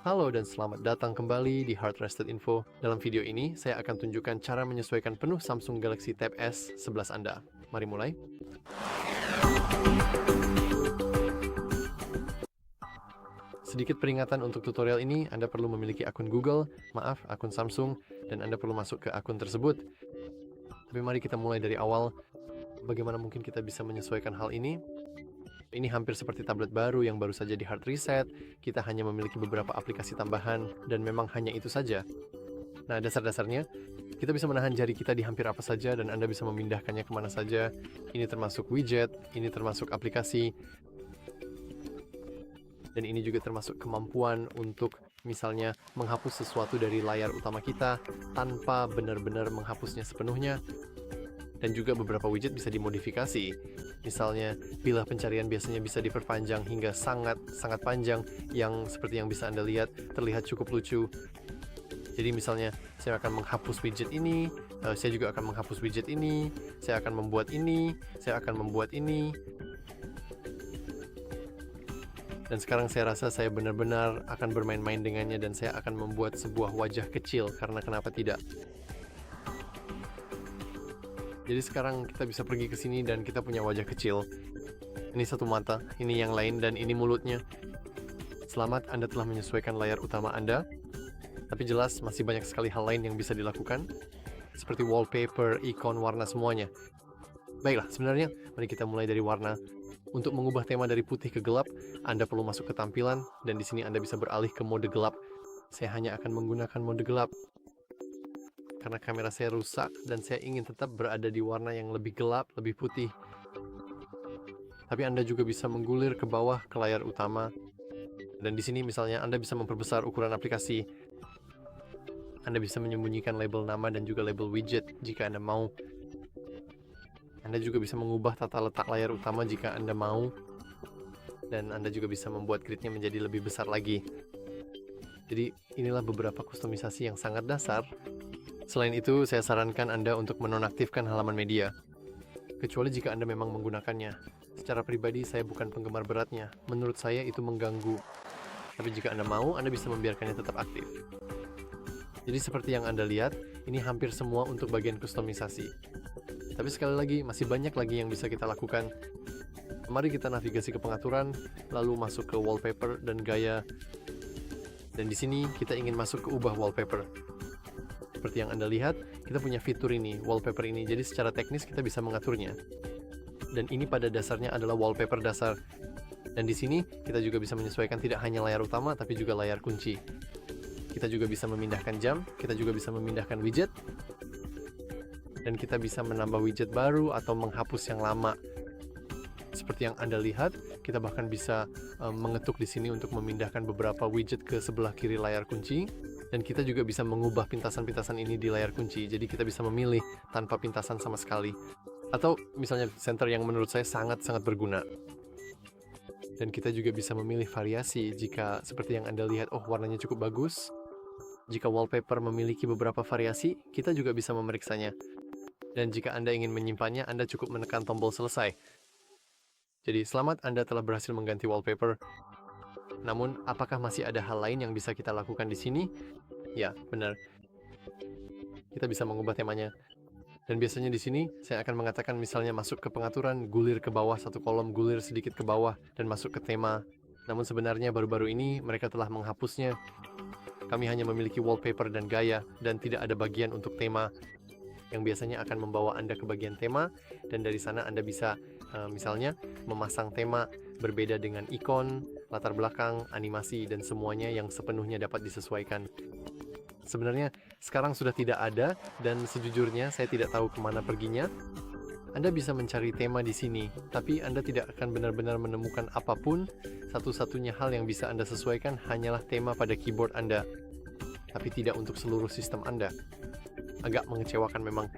Halo dan selamat datang kembali di Heart Rested Info. Dalam video ini, saya akan tunjukkan cara menyesuaikan penuh Samsung Galaxy Tab S11 Anda. Mari mulai. Sedikit peringatan untuk tutorial ini, Anda perlu memiliki akun Google, akun Samsung, dan Anda perlu masuk ke akun tersebut. Tapi mari kita mulai dari awal. Bagaimana mungkin kita bisa menyesuaikan hal ini? Ini hampir seperti tablet baru yang baru saja di hard reset, kita hanya memiliki beberapa aplikasi tambahan, dan memang hanya itu saja. Nah, dasar-dasarnya, kita bisa menahan jari kita di hampir apa saja, dan Anda bisa memindahkannya kemana saja. Ini termasuk widget, ini termasuk aplikasi, dan ini juga termasuk kemampuan untuk misalnya menghapus sesuatu dari layar utama kita, tanpa benar-benar menghapusnya sepenuhnya. Dan juga beberapa widget bisa dimodifikasi. Misalnya, bilah pencarian biasanya bisa diperpanjang hingga sangat panjang, yang seperti yang bisa Anda lihat, terlihat cukup lucu. Jadi misalnya, saya akan menghapus widget ini, saya juga akan menghapus widget ini, saya akan membuat ini, saya akan membuat ini. Dan sekarang saya rasa saya benar-benar akan bermain-main dengannya dan saya akan membuat sebuah wajah kecil, karena kenapa tidak? Jadi sekarang kita bisa pergi ke sini dan kita punya wajah kecil. Ini satu mata, ini yang lain, dan ini mulutnya. Selamat, Anda telah menyesuaikan layar utama Anda. Tapi jelas masih banyak sekali hal lain yang bisa dilakukan, seperti wallpaper, ikon, warna, semuanya. Baiklah, sebenarnya mari kita mulai dari warna. Untuk mengubah tema dari putih ke gelap, Anda perlu masuk ke tampilan, dan di sini Anda bisa beralih ke mode gelap. Saya hanya akan menggunakan mode gelap karena kamera saya rusak dan saya ingin tetap berada di warna yang lebih gelap, lebih putih. Tapi Anda juga bisa menggulir ke bawah ke layar utama. Dan di sini misalnya Anda bisa memperbesar ukuran aplikasi. Anda bisa menyembunyikan label nama dan juga label widget jika Anda mau. Anda juga bisa mengubah tata letak layar utama jika Anda mau. Dan Anda juga bisa membuat gridnya menjadi lebih besar lagi. Jadi inilah beberapa kustomisasi yang sangat dasar. Selain itu, saya sarankan Anda untuk menonaktifkan halaman media, kecuali jika Anda memang menggunakannya. Secara pribadi, saya bukan penggemar beratnya. Menurut saya itu mengganggu. Tapi jika Anda mau, Anda bisa membiarkannya tetap aktif. Jadi seperti yang Anda lihat, ini hampir semua untuk bagian kustomisasi. Tapi sekali lagi, masih banyak lagi yang bisa kita lakukan. Mari kita navigasi ke pengaturan, lalu masuk ke wallpaper dan gaya. Dan di sini kita ingin masuk ke ubah wallpaper. Seperti yang Anda lihat, kita punya fitur ini, wallpaper ini, jadi secara teknis kita bisa mengaturnya. Dan ini pada dasarnya adalah wallpaper dasar. Dan di sini kita juga bisa menyesuaikan tidak hanya layar utama, tapi juga layar kunci. Kita juga bisa memindahkan jam, kita juga bisa memindahkan widget, dan kita bisa menambah widget baru atau menghapus yang lama. Seperti yang Anda lihat, kita bahkan bisa mengetuk di sini untuk memindahkan beberapa widget ke sebelah kiri layar kunci. Dan kita juga bisa mengubah pintasan-pintasan ini di layar kunci, jadi kita bisa memilih tanpa pintasan sama sekali. Atau misalnya center yang menurut saya sangat-sangat berguna. Dan kita juga bisa memilih variasi jika seperti yang Anda lihat, oh warnanya cukup bagus. Jika wallpaper memiliki beberapa variasi, kita juga bisa memeriksanya. Dan jika Anda ingin menyimpannya, Anda cukup menekan tombol selesai. Jadi selamat, Anda telah berhasil mengganti wallpaper. Namun, apakah masih ada hal lain yang bisa kita lakukan di sini? Ya, benar. Kita bisa mengubah temanya. Dan biasanya di sini, saya akan mengatakan misalnya masuk ke pengaturan, gulir ke bawah satu kolom, gulir sedikit ke bawah, dan masuk ke tema. Namun sebenarnya baru-baru ini, mereka telah menghapusnya. Kami hanya memiliki wallpaper dan gaya, dan tidak ada bagian untuk tema, yang biasanya akan membawa Anda ke bagian tema, dan dari sana Anda bisa misalnya memasang tema berbeda dengan ikon, latar belakang, animasi, dan semuanya yang sepenuhnya dapat disesuaikan. Sebenarnya sekarang sudah tidak ada, dan sejujurnya saya tidak tahu kemana perginya. Anda bisa mencari tema di sini, tapi Anda tidak akan benar-benar menemukan apapun. Satu-satunya hal yang bisa Anda sesuaikan hanyalah tema pada keyboard Anda, tapi tidak untuk seluruh sistem Anda. Agak mengecewakan memang.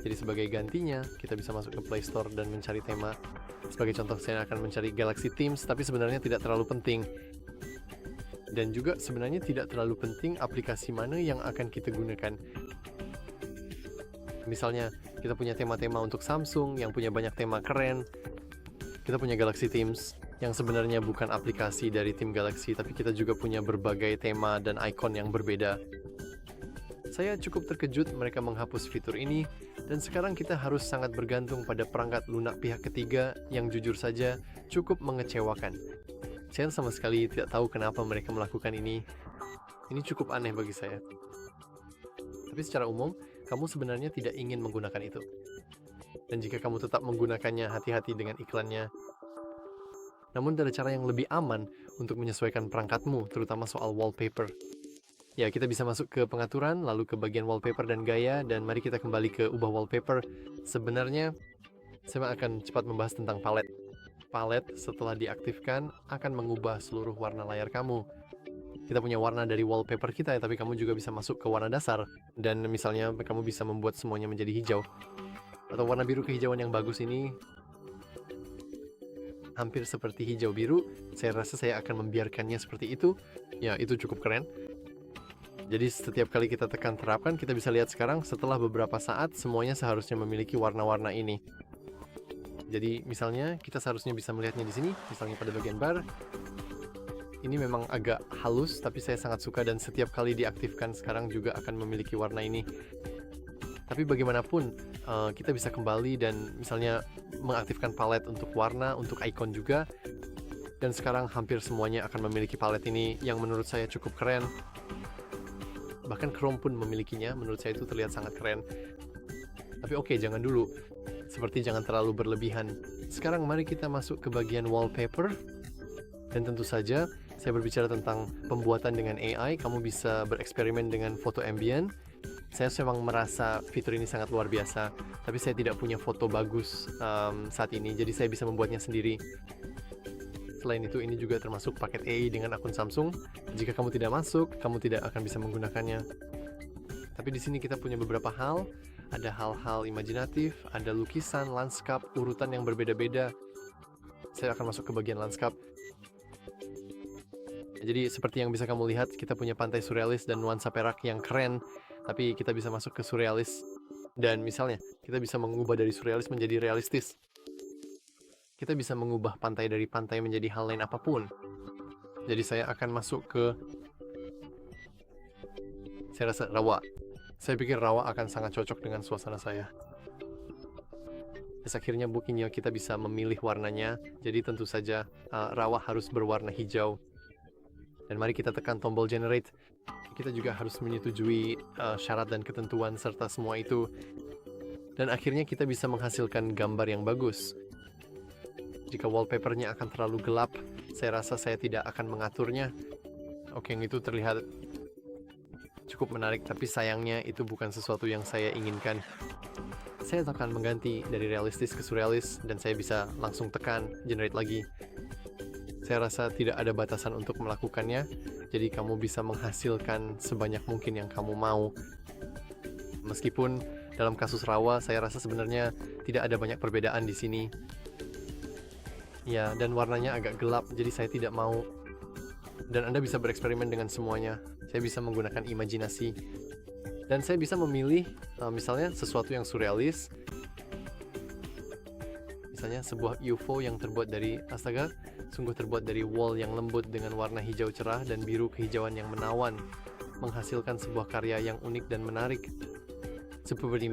Jadi sebagai gantinya, kita bisa masuk ke Play Store dan mencari tema. Sebagai contoh, saya akan mencari Galaxy Themes, tapi sebenarnya tidak terlalu penting. Dan juga sebenarnya tidak terlalu penting aplikasi mana yang akan kita gunakan. Misalnya, kita punya tema-tema untuk Samsung yang punya banyak tema keren. Kita punya Galaxy Themes. yang sebenarnya bukan aplikasi dari tim Galaxy, tapi kita juga punya berbagai tema dan icon yang berbeda. Saya cukup terkejut mereka menghapus fitur ini, dan sekarang kita harus sangat bergantung pada perangkat lunak pihak ketiga yang jujur saja cukup mengecewakan. Saya sama sekali tidak tahu kenapa mereka melakukan ini. Ini cukup aneh bagi saya. Tapi secara umum, kamu sebenarnya tidak ingin menggunakan itu. Dan jika kamu tetap menggunakannya, hati-hati dengan iklannya. Namun ada cara yang lebih aman untuk menyesuaikan perangkatmu, terutama soal wallpaper. Ya, kita bisa masuk ke pengaturan, lalu ke bagian wallpaper dan gaya, dan mari kita kembali ke ubah wallpaper. Sebenarnya, saya akan cepat membahas tentang palette. Palette setelah diaktifkan akan mengubah seluruh warna layar kamu. Kita punya warna dari wallpaper kita, tapi kamu juga bisa masuk ke warna dasar. Dan misalnya, kamu bisa membuat semuanya menjadi hijau. Atau warna biru kehijauan yang bagus ini hampir seperti hijau biru. Saya rasa saya akan membiarkannya seperti itu. Ya, itu cukup keren. Jadi setiap kali kita tekan terapkan, kita bisa lihat sekarang setelah beberapa saat semuanya seharusnya memiliki warna-warna ini. Jadi misalnya kita seharusnya bisa melihatnya di sini, misalnya pada bagian bar. Ini memang agak halus, tapi saya sangat suka dan setiap kali diaktifkan sekarang juga akan memiliki warna ini. Tapi bagaimanapun, kita bisa kembali dan misalnya mengaktifkan palet untuk warna, untuk icon juga. Dan sekarang hampir semuanya akan memiliki palet ini yang menurut saya cukup keren. Bahkan Chrome pun memilikinya, menurut saya itu terlihat sangat keren. Tapi oke, jangan dulu. Seperti jangan terlalu berlebihan. Sekarang mari kita masuk ke bagian wallpaper. Dan tentu saja, saya berbicara tentang pembuatan dengan AI, kamu bisa bereksperimen dengan foto ambient. Saya memang merasa fitur ini sangat luar biasa, tapi saya tidak punya foto bagus saat ini, jadi saya bisa membuatnya sendiri. Selain itu, ini juga termasuk paket AI dengan akun Samsung. Jika kamu tidak masuk, kamu tidak akan bisa menggunakannya. Tapi di sini kita punya beberapa hal, ada hal-hal imajinatif, ada lukisan, lanskap, urutan yang berbeda-beda. Saya akan masuk ke bagian lanskap. Jadi seperti yang bisa kamu lihat, kita punya pantai surrealis dan nuansa perak yang keren. Tapi kita bisa masuk ke surrealis. Dan misalnya, kita bisa mengubah dari surrealis menjadi realistis. Kita bisa mengubah pantai dari pantai menjadi hal lain apapun. Jadi saya akan masuk ke... Saya rasa rawa. Saya pikir rawa akan sangat cocok dengan suasana saya. Akhirnya buktinya kita bisa memilih warnanya. Jadi tentu saja rawa harus berwarna hijau. Dan mari kita tekan tombol generate. Kita juga harus menyetujui syarat dan ketentuan serta semua itu. Dan akhirnya kita bisa menghasilkan gambar yang bagus. Jika wallpapernya akan terlalu gelap, saya rasa saya tidak akan mengaturnya. Oke, yang itu terlihat cukup menarik, tapi sayangnya itu bukan sesuatu yang saya inginkan. Saya akan mengganti dari realistis ke surrealis, dan saya bisa langsung tekan generate lagi. Saya rasa tidak ada batasan untuk melakukannya, jadi kamu bisa menghasilkan sebanyak mungkin yang kamu mau. Meskipun dalam kasus rawa, saya rasa sebenarnya tidak ada banyak perbedaan di sini. Ya, dan warnanya agak gelap, jadi saya tidak mau. Dan Anda bisa bereksperimen dengan semuanya. Saya bisa menggunakan imajinasi. Dan saya bisa memilih, misalnya sesuatu yang surrealis. Misalnya sebuah UFO yang terbuat dari, astaga, sungguh terbuat dari wall yang lembut dengan warna hijau cerah dan biru kehijauan yang menawan, menghasilkan sebuah karya yang unik dan menarik. Seperti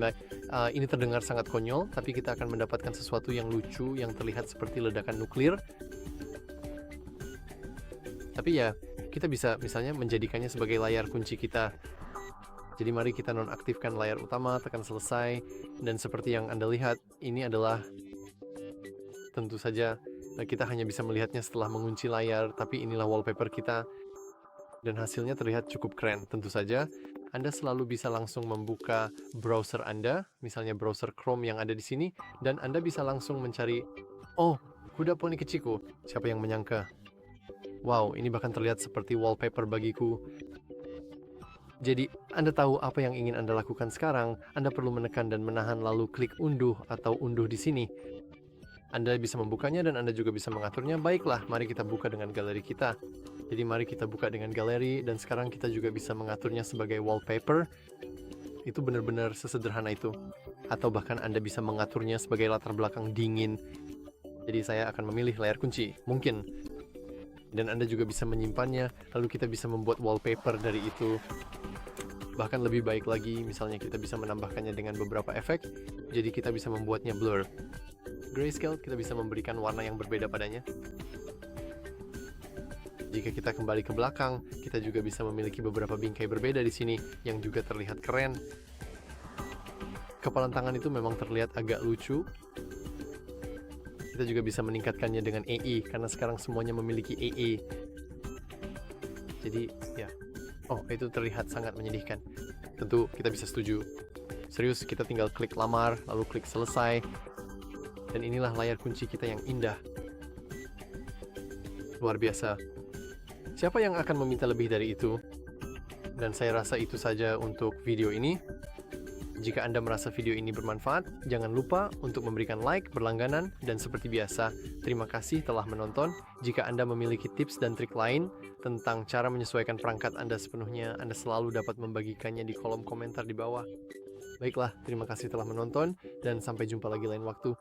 ini terdengar sangat konyol, tapi kita akan mendapatkan sesuatu yang lucu yang terlihat seperti ledakan nuklir. Tapi ya, kita bisa misalnya menjadikannya sebagai layar kunci kita. Jadi mari kita nonaktifkan layar utama, tekan selesai, dan seperti yang Anda lihat, ini adalah tentu saja kita hanya bisa melihatnya setelah mengunci layar, tapi inilah wallpaper kita. Dan hasilnya terlihat cukup keren. Tentu saja, Anda selalu bisa langsung membuka browser Anda, misalnya browser Chrome yang ada di sini, dan Anda bisa langsung mencari, oh, kuda poni kecilku, siapa yang menyangka? Wow, ini bahkan terlihat seperti wallpaper bagiku. Jadi, Anda tahu apa yang ingin Anda lakukan sekarang. Anda perlu menekan dan menahan lalu klik unduh atau unduh di sini. Anda bisa membukanya dan Anda juga bisa mengaturnya. Baiklah, mari kita buka dengan galeri kita. Jadi mari kita buka dengan galeri dan sekarang kita juga bisa mengaturnya sebagai wallpaper. Itu benar-benar sesederhana itu. Atau bahkan Anda bisa mengaturnya sebagai latar belakang dingin. Jadi saya akan memilih layar kunci, mungkin. Dan Anda juga bisa menyimpannya, lalu kita bisa membuat wallpaper dari itu. Bahkan lebih baik lagi, misalnya kita bisa menambahkannya dengan beberapa efek, jadi kita bisa membuatnya blur. Grayscale, kita bisa memberikan warna yang berbeda padanya. Jika kita kembali ke belakang, kita juga bisa memiliki beberapa bingkai berbeda di sini, yang juga terlihat keren. Kepalan tangan itu memang terlihat agak lucu. Kita juga bisa meningkatkannya dengan AE, karena sekarang semuanya memiliki AE. Jadi, ya. Oh, itu terlihat sangat menyedihkan. Tentu kita bisa setuju. Serius, kita tinggal klik lamar, lalu klik selesai. Dan inilah layar kunci kita yang indah. Luar biasa. Siapa yang akan meminta lebih dari itu? Dan saya rasa itu saja untuk video ini. Jika Anda merasa video ini bermanfaat, jangan lupa untuk memberikan like berlangganan, dan seperti biasa, terima kasih telah menonton. Jika Anda memiliki tips dan trik lain tentang cara menyesuaikan perangkat Anda sepenuhnya, Anda selalu dapat membagikannya di kolom komentar di bawah. Baiklah, terima kasih telah menonton, dan sampai jumpa lagi lain waktu.